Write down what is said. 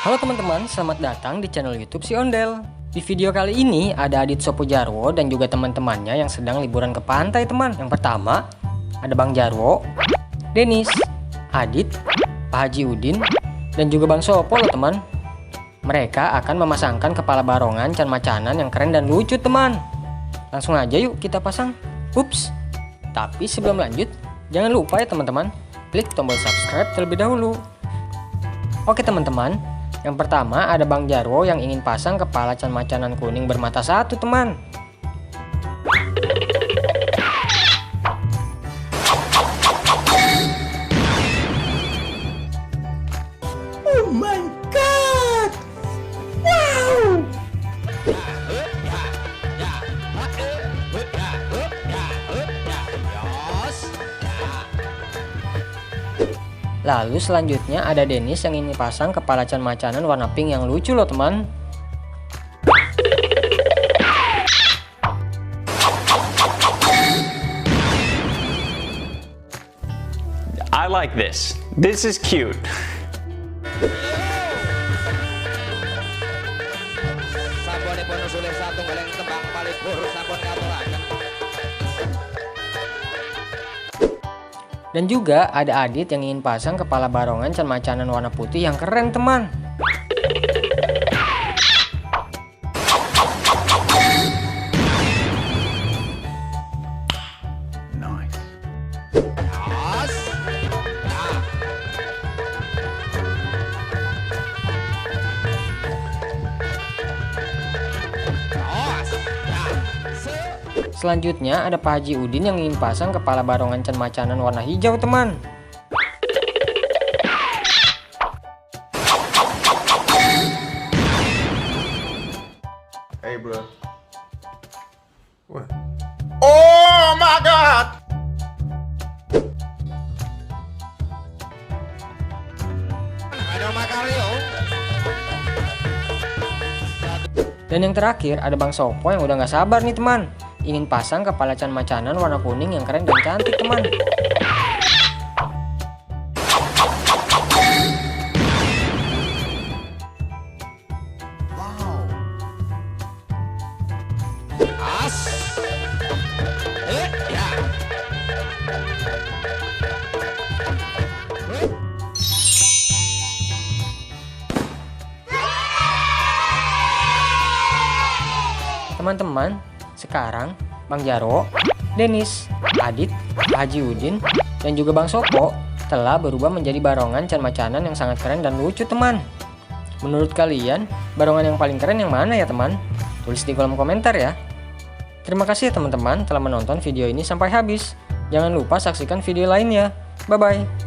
Halo teman-teman, selamat datang di channel YouTube Si Ondel. Di video kali ini ada Adit Sopo Jarwo dan juga teman-temannya yang sedang liburan ke pantai, teman. Yang pertama, ada Bang Jarwo, Denis, Adit, Pak Haji Udin, dan juga Bang Sopo loh, teman. Mereka akan memasangkan kepala barongan can macanan yang keren dan lucu, teman. Langsung aja yuk kita pasang. Ups. Tapi sebelum lanjut, jangan lupa ya teman-teman, klik tombol subscribe terlebih dahulu. Oke teman-teman, yang pertama ada Bang Jarwo yang ingin pasang kepala can macanan kuning bermata satu, teman. Oh my god! Wow! Lalu selanjutnya ada Denis yang ingin pasang kepala can macanan warna pink yang lucu loh, teman. I like this. This is cute. Dan juga ada Adit yang ingin pasang kepala barongan can macanan warna putih yang keren, teman. Nice. Selanjutnya ada Pak Haji Udin yang ingin pasang kepala barongan can macanan warna hijau, teman. Hey bro. What? Oh my god! Dan yang terakhir ada Bang Sopo yang udah gak sabar nih, teman. Ingin pasang kepala can macanan warna kuning yang keren dan cantik, teman. Teman-teman, sekarang Bang Jarwo, Denis, Adit, Pak Haji Udin, dan juga Bang Sopo telah berubah menjadi barongan can macanan yang sangat keren dan lucu, teman. Menurut kalian, barongan yang paling keren yang mana ya, teman? Tulis di kolom komentar ya. Terima kasih ya teman-teman telah menonton video ini sampai habis. Jangan lupa saksikan video lainnya. Bye-bye.